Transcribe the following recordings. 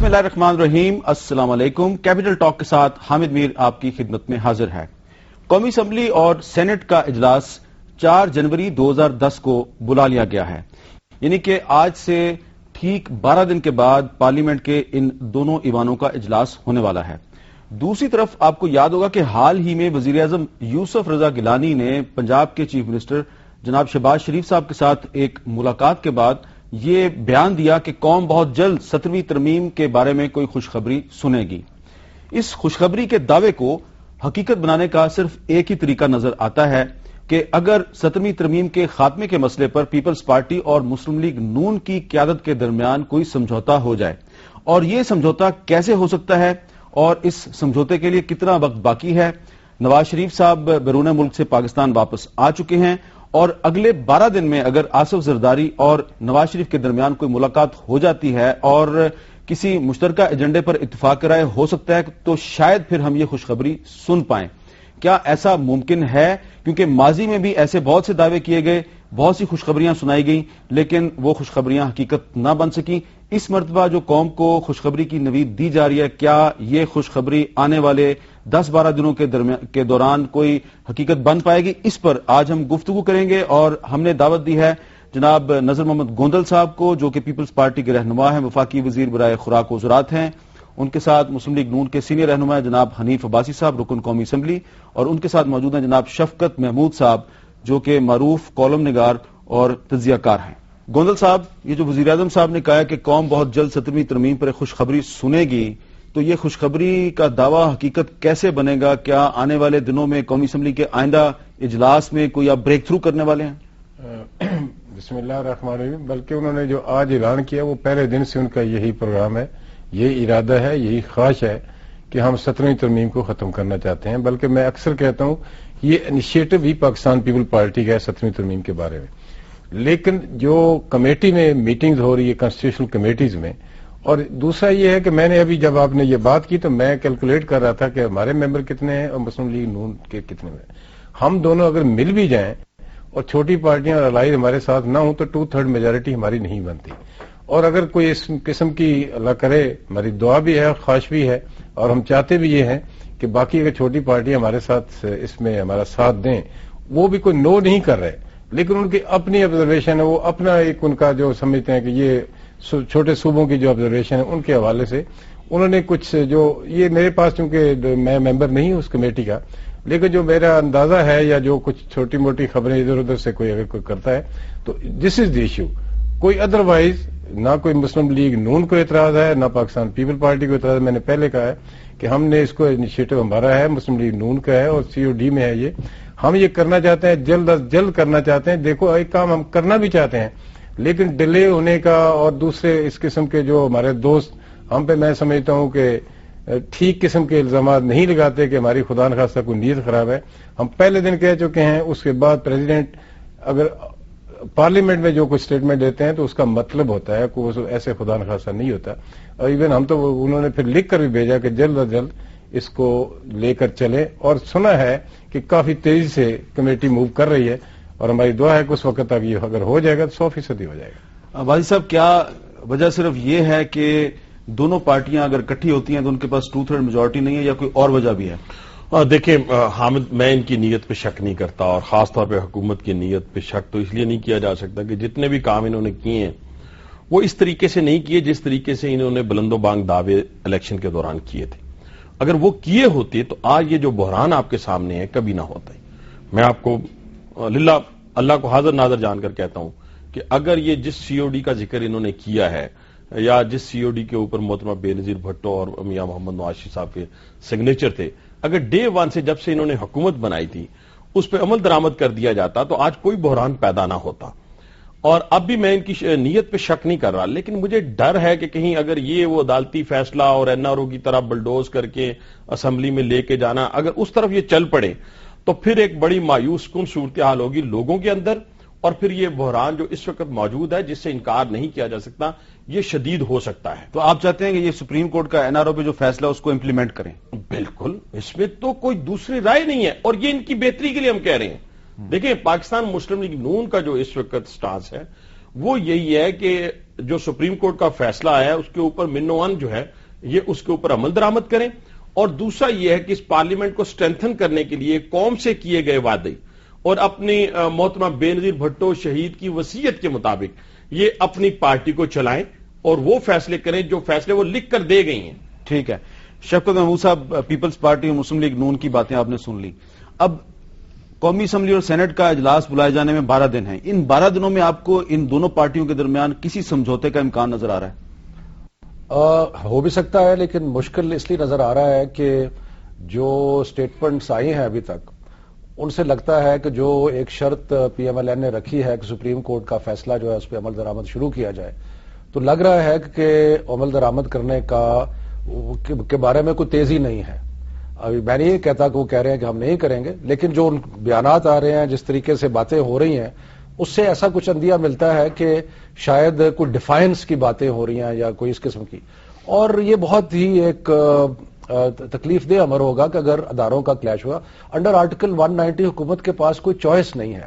اللہ الرحمن الرحیم، السلام علیکم۔ کیپٹل ٹاک کے ساتھ حامد میر آپ کی خدمت میں حاضر ہے۔ قومی اسمبلی اور سینٹ کا اجلاس 4 جنوری 2010 کو بلا لیا گیا ہے، یعنی کہ آج سے ٹھیک 12 دن کے بعد پارلیمنٹ کے ان دونوں ایوانوں کا اجلاس ہونے والا ہے۔ دوسری طرف آپ کو یاد ہوگا کہ حال ہی میں وزیر اعظم یوسف رضا گیلانی نے پنجاب کے چیف منسٹر جناب شہباز شریف صاحب کے ساتھ ایک ملاقات کے بعد یہ بیان دیا کہ قوم بہت جلد 17ویں ترمیم کے بارے میں کوئی خوشخبری سنے گی۔ اس خوشخبری کے دعوے کو حقیقت بنانے کا صرف ایک ہی طریقہ نظر آتا ہے کہ اگر 17ویں ترمیم کے خاتمے کے مسئلے پر پیپلز پارٹی اور مسلم لیگ نون کی قیادت کے درمیان کوئی سمجھوتا ہو جائے، اور یہ سمجھوتا کیسے ہو سکتا ہے اور اس سمجھوتے کے لیے کتنا وقت باقی ہے۔ نواز شریف صاحب بیرون ملک سے پاکستان واپس آ چکے ہیں اور اگلے 12 دن میں اگر آصف زرداری اور نواز شریف کے درمیان کوئی ملاقات ہو جاتی ہے اور کسی مشترکہ ایجنڈے پر اتفاق رائے ہو سکتا ہے تو شاید پھر ہم یہ خوشخبری سن پائیں۔ کیا ایسا ممکن ہے؟ کیونکہ ماضی میں بھی ایسے بہت سے دعوے کیے گئے، بہت سی خوشخبریاں سنائی گئیں، لیکن وہ خوشخبریاں حقیقت نہ بن سکیں۔ اس مرتبہ جو قوم کو خوشخبری کی نوید دی جا رہی ہے، کیا یہ خوشخبری آنے والے 10-12 دنوں کے دوران کوئی حقیقت بن پائے گی؟ اس پر آج ہم گفتگو کریں گے اور ہم نے دعوت دی ہے جناب نذر محمد گوندل صاحب کو، جو کہ پیپلز پارٹی کے رہنما ہیں، وفاقی وزیر برائے خوراک و زراعت ہیں۔ ان کے ساتھ مسلم لیگ نون کے سینئر رہنما جناب حنیف عباسی صاحب، رکن قومی اسمبلی، اور ان کے ساتھ موجود ہیں جناب شفقت محمود صاحب، جو کہ معروف کالم نگار اور تجزیہ کار ہیں۔ گوندل صاحب، یہ جو وزیر اعظم صاحب نے کہا ہے کہ قوم بہت جلد 17ویں ترمیم پر خوشخبری سنے گی، تو یہ خوشخبری کا دعویٰ حقیقت کیسے بنے گا؟ کیا آنے والے دنوں میں قومی اسمبلی کے آئندہ اجلاس میں کوئی آپ بریک تھرو کرنے والے ہیں؟ بسم اللہ الرحمن الرحیم۔ بلکہ انہوں نے جو آج اعلان کیا وہ پہلے دن سے ان کا یہی پروگرام ہے، یہ ارادہ ہے، یہی خواہش ہے کہ ہم 17ویں ترمیم کو ختم کرنا چاہتے ہیں۔ بلکہ میں اکثر کہتا ہوں یہ انیشیٹو ہی پاکستان پیپل پارٹی کا ہے 17ویں ترمیم کے بارے میں، لیکن جو کمیٹی میں میٹنگز ہو رہی ہے کنسٹیٹیوشنل کمیٹیز میں، اور دوسرا یہ ہے کہ میں نے ابھی جب آپ نے یہ بات کی تو میں کیلکولیٹ کر رہا تھا کہ ہمارے ممبر کتنے ہیں اور مسلم لیگ نون کے کتنے ہیں۔ ہم دونوں اگر مل بھی جائیں اور چھوٹی پارٹیاں اور الائز ہمارے ساتھ نہ ہوں تو 2/3 میجارٹی ہماری نہیں بنتی۔ اور اگر کوئی اس قسم کی اللہ کرے، ہماری دعا بھی ہے، خواہش بھی ہے، اور ہم چاہتے بھی یہ ہیں کہ باقی اگر چھوٹی پارٹیاں ہمارے ساتھ اس میں ہمارا ساتھ دیں، وہ بھی کوئی نو نہیں کر رہے، لیکن ان کی اپنی آبزرویشن ہے، وہ اپنا ایک ان کا جو سمجھتے ہیں کہ یہ چھوٹے صوبوں کی جو آبزرویشن ہے ان کے حوالے سے انہوں نے کچھ جو یہ میرے پاس، چونکہ میں ممبر نہیں ہوں اس کمیٹی کا، لیکن جو میرا اندازہ ہے یا جو کچھ چھوٹی موٹی خبریں ادھر ادھر سے کوئی اگر کوئی کرتا ہے تو دس از دی ایشو۔ کوئی ادروائز نہ کوئی مسلم لیگ نون کو اعتراض ہے، نہ پاکستان پیپل پارٹی کو اعتراض ہے۔ میں نے پہلے کہا ہے کہ ہم نے اس کو انیشیٹو ہمارا ہے، مسلم لیگ نون کا ہے اور COD میں ہے یہ، ہم یہ کرنا چاہتے ہیں، جلد از جلد کرنا چاہتے ہیں۔ دیکھو ایک کام ہم کرنا بھی چاہتے ہیں لیکن ڈیلے ہونے کا اور دوسرے اس قسم کے جو ہمارے دوست ہم پہ، میں سمجھتا ہوں کہ ٹھیک قسم کے الزامات نہیں لگاتے کہ ہماری خدا نخواستہ کوئی نیت خراب ہے۔ ہم پہلے دن کہہ چکے ہیں، اس کے بعد پریزیڈنٹ اگر پارلیمنٹ میں جو کچھ اسٹیٹمنٹ دیتے ہیں تو اس کا مطلب ہوتا ہے، کوئی ایسے خدا نخواستہ نہیں ہوتا۔ اور ایون ہم تو انہوں نے پھر لکھ کر بھی بھیجا کہ جلد از جلد اس کو لے کر چلیں، اور سنا ہے کہ کافی تیزی سے کمیٹی موو کر رہی ہے، اور ہماری دعا ہے کہ اس وقت تک یہ اگر ہو جائے گا تو 100% ہو جائے گا۔ واجد صاحب، کیا وجہ صرف یہ ہے کہ دونوں پارٹیاں اگر اکٹھی ہوتی ہیں تو ان کے پاس 2/3 میجورٹی نہیں ہے، یا کوئی اور وجہ بھی ہے؟ دیکھیں حامد، میں ان کی نیت پہ شک نہیں کرتا، اور خاص طور پہ حکومت کی نیت پہ شک تو اس لیے نہیں کیا جا سکتا کہ جتنے بھی کام انہوں نے کیے ہیں وہ اس طریقے سے نہیں کیے جس طریقے سے انہوں نے بلند و بانگ دعوے الیکشن کے دوران کیے تھے۔ اگر وہ کیے ہوتے تو آج یہ جو بحران آپ کے سامنے ہے کبھی نہ ہوتا ہی۔ میں آپ کو للہ اللہ کو حاضر ناظر جان کر کہتا ہوں کہ اگر یہ جس COD کا ذکر انہوں نے کیا ہے، یا جس COD کے اوپر محترمہ بے نظیر بھٹو اور میاں محمد نواز شریف صاحب کے سگنیچر تھے، اگر ڈے 1 سے جب سے انہوں نے حکومت بنائی تھی اس پہ عمل درآمد کر دیا جاتا تو آج کوئی بحران پیدا نہ ہوتا۔ اور اب بھی میں ان کی نیت پہ شک نہیں کر رہا، لیکن مجھے ڈر ہے کہ کہیں اگر یہ وہ عدالتی فیصلہ اور NRO کی طرح بلڈوز کر کے اسمبلی میں لے کے جانا، اگر اس طرف یہ چل پڑے تو پھر ایک بڑی مایوس کن صورتحال ہوگی لوگوں کے اندر، اور پھر یہ بحران جو اس وقت موجود ہے جس سے انکار نہیں کیا جا سکتا، یہ شدید ہو سکتا ہے۔ تو آپ چاہتے ہیں کہ یہ سپریم کورٹ کا NRO پہ جو فیصلہ اس کو امپلیمنٹ کریں؟ بالکل، اس میں تو کوئی دوسری رائے نہیں ہے، اور یہ ان کی بہتری کے لیے ہم کہہ رہے ہیں۔ دیکھیں، پاکستان مسلم لیگ نون کا جو اس وقت سٹانس ہے وہ یہی ہے کہ جو سپریم کورٹ کا فیصلہ آیا ہے اس کے اوپر منوان جو ہے یہ اس کے اوپر عمل درآمد کریں، اور دوسرا یہ ہے کہ اس پارلیمنٹ کو سٹرینتھن کرنے کے لیے قوم سے کیے گئے وعدے اور اپنی محترمہ بے نظیر بھٹو شہید کی وصیت کے مطابق یہ اپنی پارٹی کو چلائیں اور وہ فیصلے کریں جو فیصلے وہ لکھ کر دے گئی ہیں۔ ٹھیک ہے شفقت محمود صاحب، پیپلز پارٹی اور مسلم لیگ نون کی باتیں آپ نے سن لی۔ اب قومی اسمبلی اور سینٹ کا اجلاس بلائے جانے میں 12 دن ہیں، ان 12 دنوں میں آپ کو ان دونوں پارٹیوں کے درمیان کسی سمجھوتے کا امکان نظر آ رہا ہے؟ ہو بھی سکتا ہے، لیکن مشکل اس لیے نظر آ رہا ہے کہ جو سٹیٹمنٹس آئی ہیں ابھی تک ان سے لگتا ہے کہ جو ایک شرط پی ایم ایل این نے رکھی ہے کہ سپریم کورٹ کا فیصلہ جو ہے اس پہ عمل درآمد شروع کیا جائے، تو لگ رہا ہے کہ عمل درآمد کرنے کے بارے میں کوئی تیزی نہیں ہے۔ ابھی میں نہیں کہتا کہ وہ کہہ رہے ہیں کہ ہم نہیں کریں گے، لیکن جو بیانات آ رہے ہیں، جس طریقے سے باتیں ہو رہی ہیں، اس سے ایسا کچھ اندیہ ملتا ہے کہ شاید کوئی ڈیفائنس کی باتیں ہو رہی ہیں یا کوئی اس قسم کی، اور یہ بہت ہی ایک تکلیف دہ امر ہوگا کہ اگر اداروں کا کلیش ہوا۔ انڈر آرٹیکل 190 حکومت کے پاس کوئی چوائس نہیں ہے،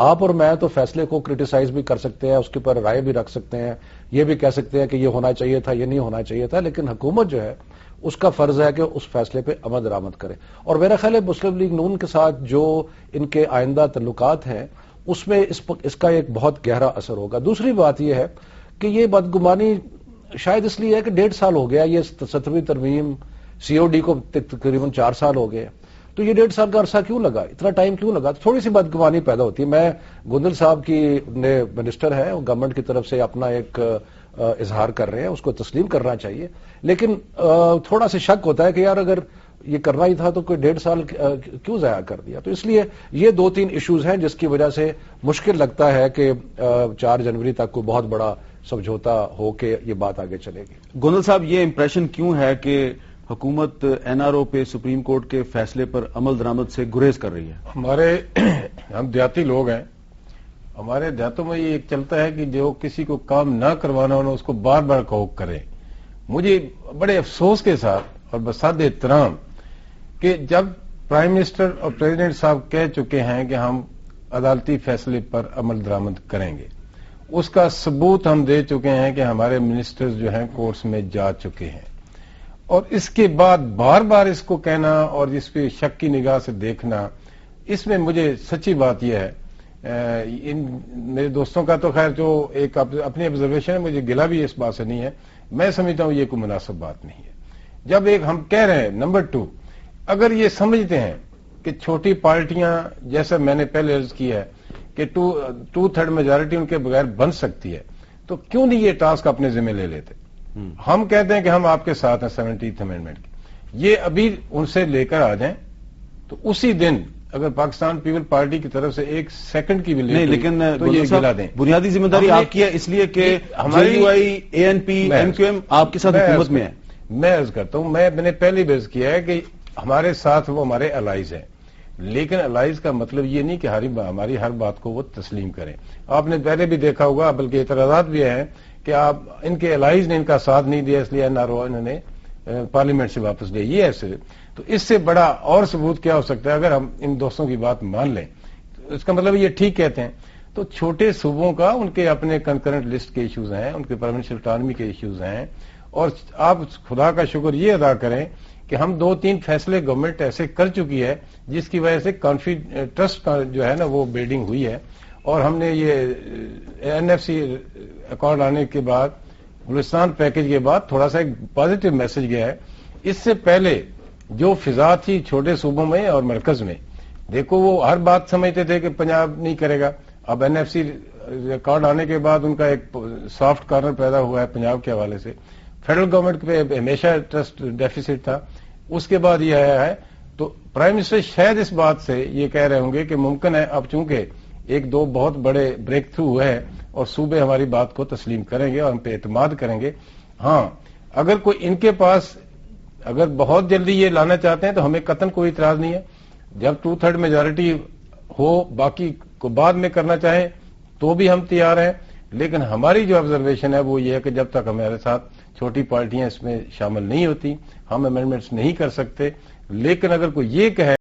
آپ اور میں تو فیصلے کو کرٹیسائز بھی کر سکتے ہیں، اس کے اوپر رائے بھی رکھ سکتے ہیں، یہ بھی کہہ سکتے ہیں کہ یہ ہونا چاہیے تھا، یہ نہیں ہونا چاہیے تھا، لیکن حکومت جو ہے اس کا فرض ہے کہ اس فیصلے پہ عمل درآمد کرے۔ اور میرا خیال ہے مسلم لیگ نون کے ساتھ جو ان کے آئندہ تعلقات ہیں اس میں اس کا ایک بہت گہرا اثر ہوگا۔ دوسری بات یہ ہے کہ یہ بدگمانی شاید اس لیے ہے کہ 1.5 سال ہو گیا، یہ 17ویں ترمیم سی او ڈی کو تقریباً 4 سال ہو گئے، تو یہ 1.5 سال کا عرصہ کیوں لگا، اتنا ٹائم کیوں لگا؟ تھوڑی سی بدگمانی پیدا ہوتی ہے۔ میں گندل صاحب کی منسٹر ہے، گورنمنٹ کی طرف سے اپنا ایک اظہار کر رہے ہیں، اس کو تسلیم کرنا چاہیے، لیکن تھوڑا سا شک ہوتا ہے کہ یار اگر یہ کرنا ہی تھا تو کوئی 1.5 سال کیوں ضائع کر دیا؟ تو اس لیے یہ 2-3 ایشوز ہیں جس کی وجہ سے مشکل لگتا ہے کہ 4 جنوری تک کوئی بہت بڑا سمجھوتا ہو کے یہ بات آگے چلے گی۔ گندل صاحب، یہ امپریشن کیوں ہے کہ حکومت این آر او پہ سپریم کورٹ کے فیصلے پر عمل درآمد سے گریز کر رہی ہے؟ ہم دیہاتی لوگ ہیں، ہمارے دیہاتوں میں یہ چلتا ہے کہ جو کسی کو کام نہ کروانا ہونا اس کو بار بار کہو کریں۔ مجھے بڑے افسوس کے ساتھ اور بساد احترام کہ جب پرائم منسٹر اور پریزیڈنٹ صاحب کہہ چکے ہیں کہ ہم عدالتی فیصلے پر عمل درآمد کریں گے، اس کا ثبوت ہم دے چکے ہیں کہ ہمارے منسٹرز جو ہیں کورٹس میں جا چکے ہیں، اور اس کے بعد بار بار اس کو کہنا اور اس پہ شک کی نگاہ سے دیکھنا، اس میں مجھے سچی بات یہ ہے، میرے دوستوں کا تو خیر جو ایک اپنی آبزرویشن ہے، مجھے گلہ بھی اس بات سے نہیں ہے، میں سمجھتا ہوں یہ کوئی مناسب بات نہیں ہے۔ جب ایک ہم کہہ رہے ہیں، نمبر 2، اگر یہ سمجھتے ہیں کہ چھوٹی پارٹیاں، جیسا میں نے پہلے عرض کیا ہے کہ 2/3 میجارٹی ان کے بغیر بن سکتی ہے، تو کیوں نہیں یہ ٹاسک اپنے ذمہ لے لیتے؟ ہم کہتے ہیں کہ ہم آپ کے ساتھ ہیں 17th امینڈمنٹ کی، یہ ابھی ان سے لے کر آ جائیں تو اسی دن اگر پاکستان پیپل پارٹی کی طرف سے 1 سیکنڈ کی بھی نہیں، لیکن تو یہ گلا دیں۔ بنیادی ذمہ داری آپ کی ہے، اس لیے کہ ہماری JUI ANP MQM آپ کے ساتھ حکومت میں ہے۔ میں عرض کرتا ہوں، میں نے پہلے بھی عرض کیا ہے کہ ہمارے ساتھ وہ ہمارے الائز ہیں، لیکن الائز کا مطلب یہ نہیں کہ ہماری ہر بات کو وہ تسلیم کریں۔ آپ نے پہلے بھی دیکھا ہوگا، بلکہ اعتراضات بھی ہیں کہ آپ ان کے الائز نے ان کا ساتھ نہیں دیا، اس لیے NRO انہوں نے پارلیمنٹ سے واپس لیا۔ یہ ایسے تو اس سے بڑا اور ثبوت کیا ہو سکتا ہے اگر ہم ان دوستوں کی بات مان لیں؟ اس کا مطلب یہ ٹھیک کہتے ہیں۔ تو چھوٹے صوبوں کا ان کے اپنے کنکرنٹ لسٹ کے ایشوز ہیں، ان کے پروونشل اٹانومی کے ایشوز ہیں، اور آپ خدا کا شکر یہ ادا کریں کہ ہم 2-3 فیصلے گورنمنٹ ایسے کر چکی ہے جس کی وجہ سے ٹرسٹ کا جو ہے نا وہ بلڈنگ ہوئی ہے، اور ہم نے یہ NFC اکارڈ آنے کے بعد، بلوچستان پیکج کے بعد تھوڑا سا ایک پازیٹو میسج گیا ہے۔ اس سے پہلے جو فضا تھی چھوٹے صوبوں میں اور مرکز میں، دیکھو وہ ہر بات سمجھتے تھے کہ پنجاب نہیں کرے گا، اب NFC ریکارڈ آنے کے بعد ان کا ایک سافٹ کارنر پیدا ہوا ہے پنجاب کے حوالے سے۔ فیڈرل گورنمنٹ پہ ہمیشہ ٹرسٹ ڈیفیسٹ تھا، اس کے بعد یہ آیا ہے، تو پرائم منسٹر شاید اس بات سے یہ کہہ رہے ہوں گے کہ ممکن ہے اب چونکہ 1-2 بہت بڑے بریک تھرو ہوئے ہیں اور صوبے ہماری بات کو تسلیم کریں گے اور ہم پہ اعتماد کریں گے۔ ہاں، اگر کوئی ان کے پاس اگر بہت جلدی یہ لانا چاہتے ہیں تو ہمیں قطعاً کوئی اعتراض نہیں ہے، جب 2/3 میجارٹی ہو، باقی کو بعد میں کرنا چاہیں تو بھی ہم تیار ہیں، لیکن ہماری جو آبزرویشن ہے وہ یہ ہے کہ جب تک ہمارے ساتھ چھوٹی پارٹیاں اس میں شامل نہیں ہوتی ہم امینڈمنٹس نہیں کر سکتے۔ لیکن اگر کوئی یہ کہے